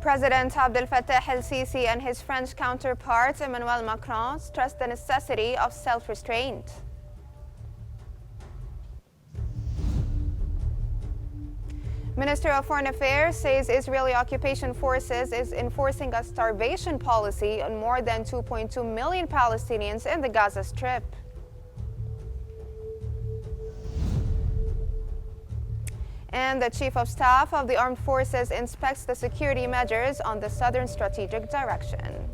President Abdel Fattah el-Sisi and his French counterpart Emmanuel Macron stressed the necessity of self-restraint. Minister of Foreign Affairs says Israeli occupation forces is enforcing a starvation policy on more than 2.2 million Palestinians in the Gaza Strip. And the Chief of Staff of the Armed Forces inspects the security measures on the Southern Strategic Direction.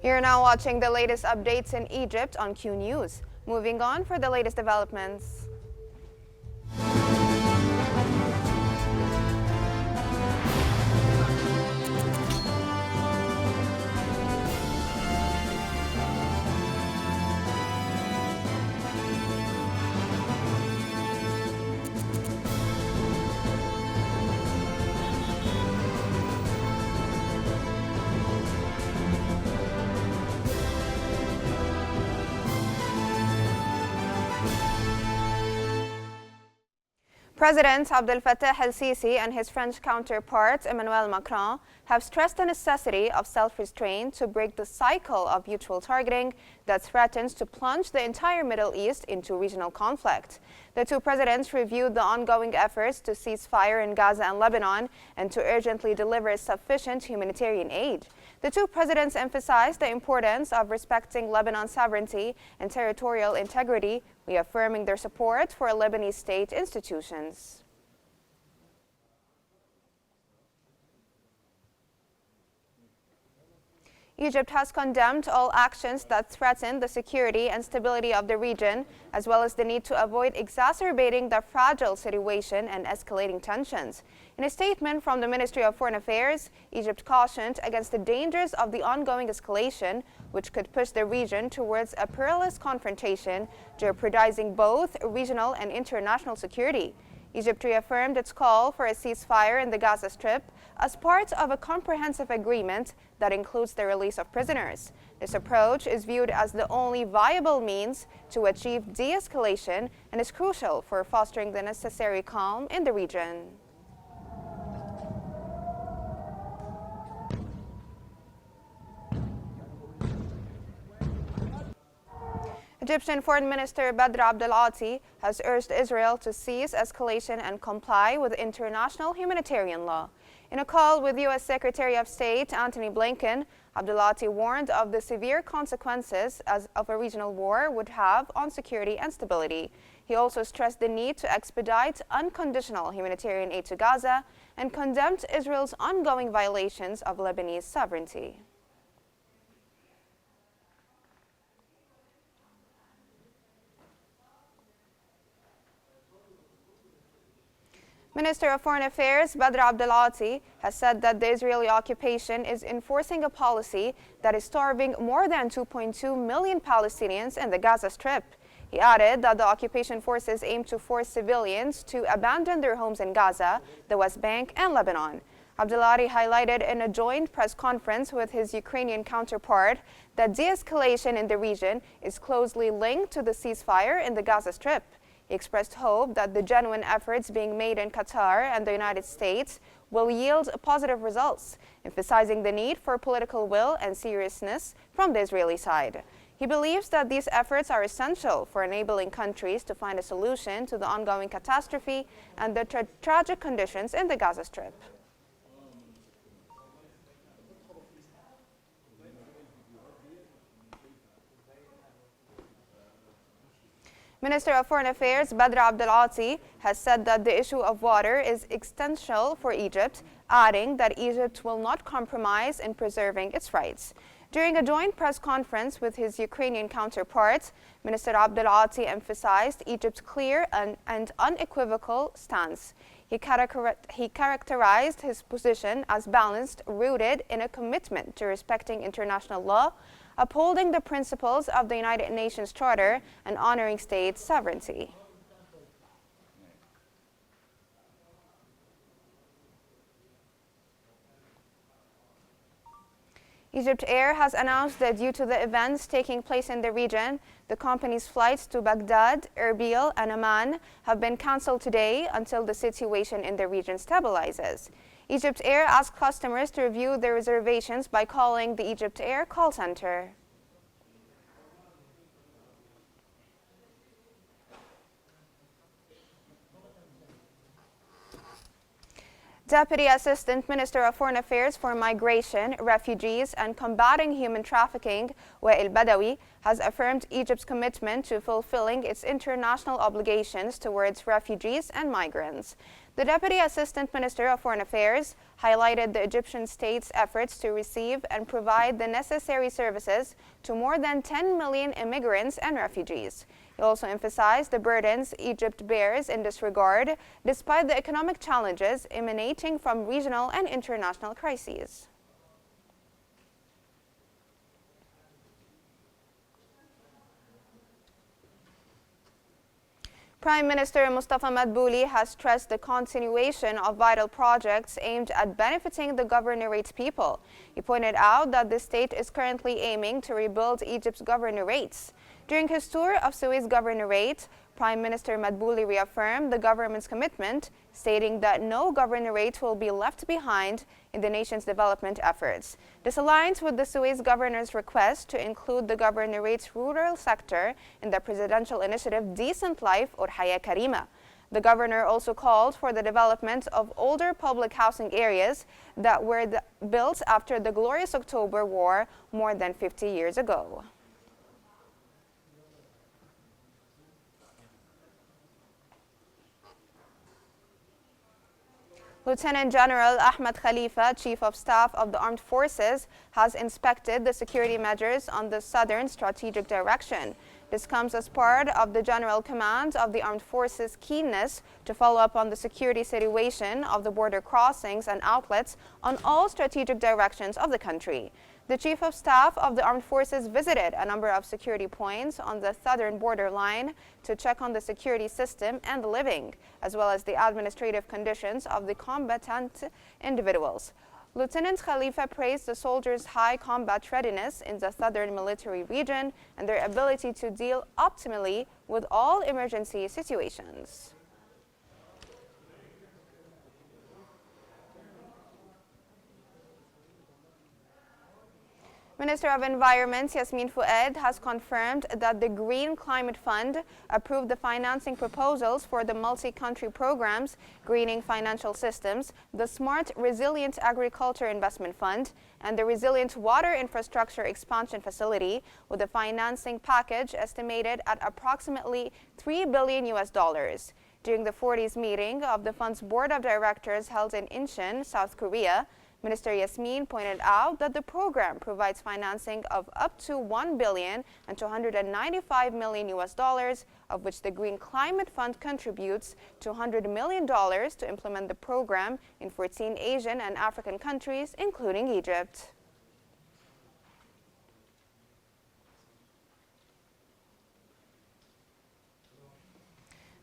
You're now watching the latest updates in Egypt on Qnews. Moving on for the latest developments. President Abdel Fattah el-Sisi and his French counterpart Emmanuel Macron have stressed the necessity of self-restraint to break the cycle of mutual targeting that threatens to plunge the entire Middle East into regional conflict. The two presidents reviewed the ongoing efforts to cease fire in Gaza and Lebanon and to urgently deliver sufficient humanitarian aid. The two presidents emphasized the importance of respecting Lebanon's sovereignty and territorial integrity, reaffirming their support for Lebanese state institutions. Egypt has condemned all actions that threaten the security and stability of the region, as well as the need to avoid exacerbating the fragile situation and escalating tensions. In a statement from the Ministry of Foreign Affairs, Egypt cautioned against the dangers of the ongoing escalation, which could push the region towards a perilous confrontation, jeopardizing both regional and international security. Egypt reaffirmed its call for a ceasefire in the Gaza Strip as part of a comprehensive agreement that includes the release of prisoners. This approach is viewed as the only viable means to achieve de-escalation and is crucial for fostering the necessary calm in the region. Egyptian Foreign Minister Badr Abdelati has urged Israel to cease escalation and comply with international humanitarian law. In a call with U.S. Secretary of State Antony Blinken, Abdelati warned of the severe consequences of a regional war would have on security and stability. He also stressed the need to expedite unconditional humanitarian aid to Gaza and condemned Israel's ongoing violations of Lebanese sovereignty. Minister of Foreign Affairs Badr Abdelati has said that the Israeli occupation is enforcing a policy that is starving more than 2.2 million Palestinians in the Gaza Strip. He added that the occupation forces aim to force civilians to abandon their homes in Gaza, the West Bank, and Lebanon. Abdelati highlighted in a joint press conference with his Ukrainian counterpart that de-escalation in the region is closely linked to the ceasefire in the Gaza Strip. He expressed hope that the genuine efforts being made in Qatar and the United States will yield positive results, emphasizing the need for political will and seriousness from the Israeli side. He believes that these efforts are essential for enabling countries to find a solution to the ongoing catastrophe and the tragic conditions in the Gaza Strip. Minister of Foreign Affairs Badr Abdelati has said that the issue of water is existential for Egypt, adding that Egypt will not compromise in preserving its rights. During a joint press conference with his Ukrainian counterpart, Minister Abdelati emphasized Egypt's clear and unequivocal stance. He characterized his position as balanced, rooted in a commitment to respecting international law, upholding the principles of the United Nations Charter and honoring state sovereignty. Egypt Air has announced that due to the events taking place in the region, the company's flights to Baghdad, Erbil, and Amman have been canceled today until the situation in the region stabilizes. Egypt Air asked customers to review their reservations by calling the Egypt Air call center. Deputy Assistant Minister of Foreign Affairs for Migration, Refugees, and Combating Human Trafficking, Wael Badawi, has affirmed Egypt's commitment to fulfilling its international obligations towards refugees and migrants. The Deputy Assistant Minister of Foreign Affairs highlighted the Egyptian state's efforts to receive and provide the necessary services to more than 10 million immigrants and refugees. He also emphasized the burdens Egypt bears in this regard, despite the economic challenges emanating from regional and international crises. Prime Minister Mustafa Madbouli has stressed the continuation of vital projects aimed at benefiting the governorate's people. He pointed out that the state is currently aiming to rebuild Egypt's governorates. During his tour of Suez Governorate, Prime Minister Madbouli reaffirmed the government's commitment, stating that no governorate will be left behind in the nation's development efforts. This aligns with the Suez governor's request to include the governorate's rural sector in the presidential initiative Decent Life or Haya Karima. The governor also called for the development of older public housing areas that were built after the Glorious October War more than 50 years ago. Lieutenant General Ahmed Khalifa, Chief of Staff of the Armed Forces, has inspected the security measures on the southern strategic direction. This comes as part of the General Command of the Armed Forces' keenness to follow up on the security situation of the border crossings and outlets on all strategic directions of the country. The Chief of Staff of the Armed Forces visited a number of security points on the southern border line to check on the security system and the living, as well as the administrative conditions of the combatant individuals. Lieutenant Khalifa praised the soldiers' high combat readiness in the southern military region and their ability to deal optimally with all emergency situations. Minister of Environment Yasmin Fuad has confirmed that the Green Climate Fund approved the financing proposals for the multi-country programs Greening Financial Systems, the Smart Resilient Agriculture Investment Fund, and the Resilient Water Infrastructure Expansion Facility, with a financing package estimated at approximately $3 billion. During the 40th meeting of the fund's board of directors held in Incheon, South Korea, Minister Yasmin pointed out that the program provides financing of up to $1,295 million, of which the Green Climate Fund contributes $200 million to implement the program in 14 Asian and African countries, including Egypt.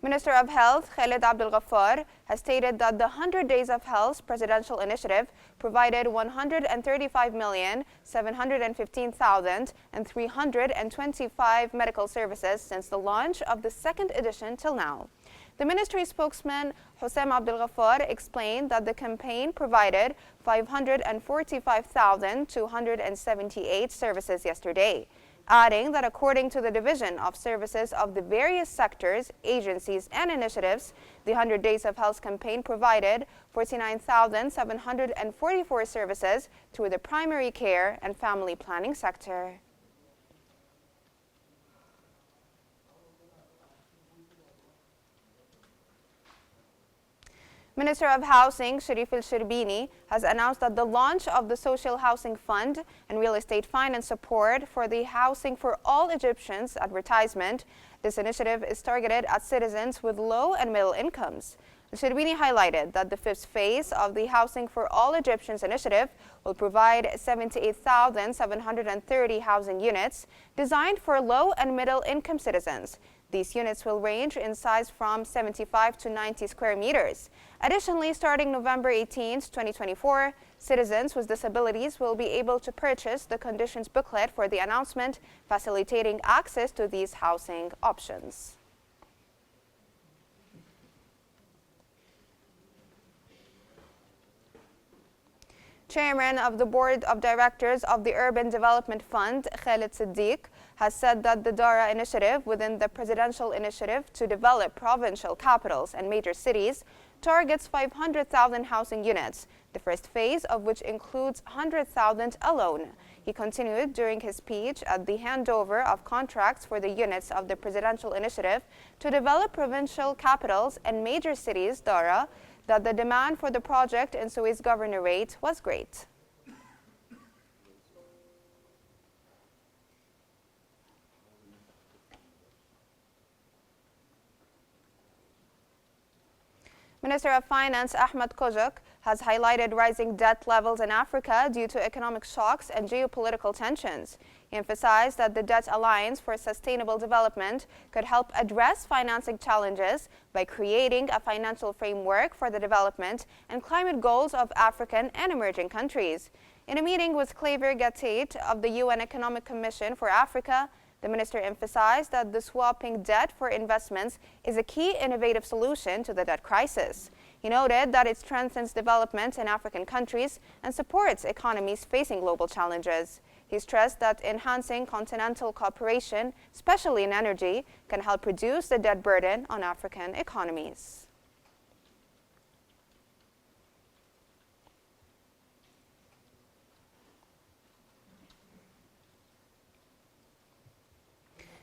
Minister of Health Khaled Abdel Ghaffar has stated that the 100 Days of Health presidential initiative provided 135,715,325 medical services since the launch of the second edition till now. The ministry spokesman Hossein Abdel Ghaffar explained that the campaign provided 545,278 services yesterday, adding that according to the Division of Services of the various sectors, agencies, and initiatives, the 100 Days of Health campaign provided 49,744 services through the primary care and family planning sector. Minister of Housing Sharif El-Shirbini has announced that the launch of the Social Housing Fund and Real Estate Finance Support for the Housing for All Egyptians advertisement. This initiative is targeted at citizens with low and middle incomes. The Shirwini highlighted that the fifth phase of the Housing for All Egyptians initiative will provide 78,730 housing units designed for low and middle income citizens. These units will range in size from 75 to 90 square meters. Additionally, starting November 18, 2024, citizens with disabilities will be able to purchase the conditions booklet for the announcement, facilitating access to these housing options. Chairman of the Board of Directors of the Urban Development Fund, Khalid Siddiq, has said that the DARA initiative within the Presidential Initiative to Develop Provincial Capitals and Major Cities targets 500,000 housing units, the first phase of which includes 100,000 alone. He continued during his speech at the handover of contracts for the units of the Presidential Initiative to Develop Provincial Capitals and Major Cities, DARA, that the demand for the project in Suez Governorate was great. Minister of Finance Ahmed Kojok has highlighted rising debt levels in Africa due to economic shocks and geopolitical tensions. He emphasized that the Debt Alliance for Sustainable Development could help address financing challenges by creating a financial framework for the development and climate goals of African and emerging countries. In a meeting with Claver Gattate of the UN Economic Commission for Africa, the minister emphasized that the swapping debt for investments is a key innovative solution to the debt crisis. He noted that it strengthens development in African countries and supports economies facing global challenges. He stressed that enhancing continental cooperation, especially in energy, can help reduce the debt burden on African economies.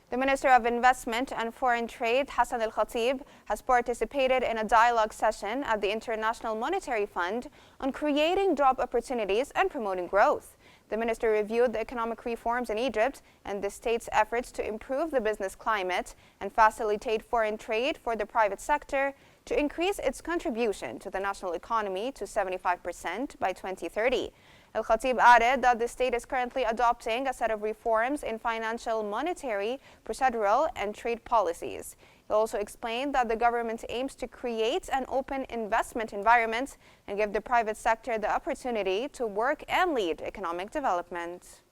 The Minister of Investment and Foreign Trade, Hassan Al-Khatib, has participated in a dialogue session at the International Monetary Fund on creating job opportunities and promoting growth. The minister reviewed the economic reforms in Egypt and the state's efforts to improve the business climate and facilitate foreign trade for the private sector to increase its contribution to the national economy to 75% by 2030. Al-Khatib added that the state is currently adopting a set of reforms in financial, monetary, procedural, and trade policies. He also explained that the government aims to create an open investment environment and give the private sector the opportunity to work and lead economic development.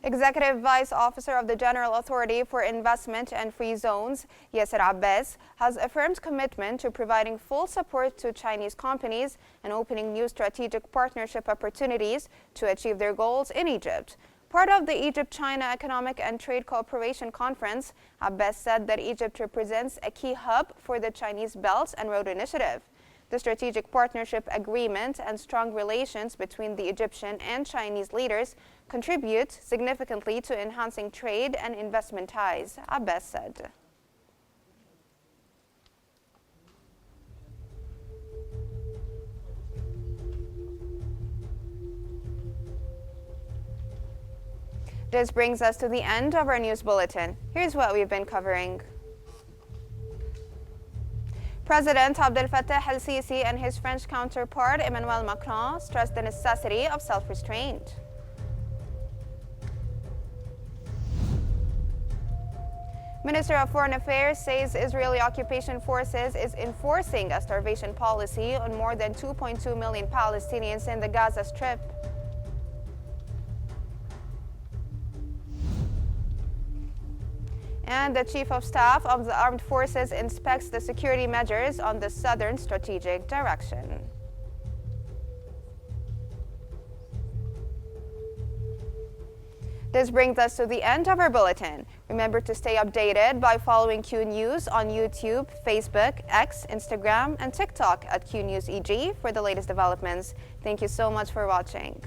Executive Vice Officer of the General Authority for Investment and Free Zones, Yasser Abbas, has affirmed commitment to providing full support to Chinese companies and opening new strategic partnership opportunities to achieve their goals in Egypt. Part of the Egypt-China Economic and Trade Cooperation Conference, Abbas said that Egypt represents a key hub for the Chinese Belt and Road Initiative. The strategic partnership agreement and strong relations between the Egyptian and Chinese leaders contribute significantly to enhancing trade and investment ties, Abbas said. This brings us to the end of our news bulletin. Here's what we've been covering. President Abdel Fattah el-Sisi and his French counterpart Emmanuel Macron stressed the necessity of self-restraint. Minister of Foreign Affairs says Israeli occupation forces is enforcing a starvation policy on more than 2.2 million Palestinians in the Gaza Strip. And the Chief of Staff of the Armed Forces inspects the security measures on the Southern Strategic Direction. This brings us to the end of our bulletin. Remember to stay updated by following Qnews on YouTube, Facebook, X, Instagram, and TikTok at Qnews EG for the latest developments. Thank you so much for watching.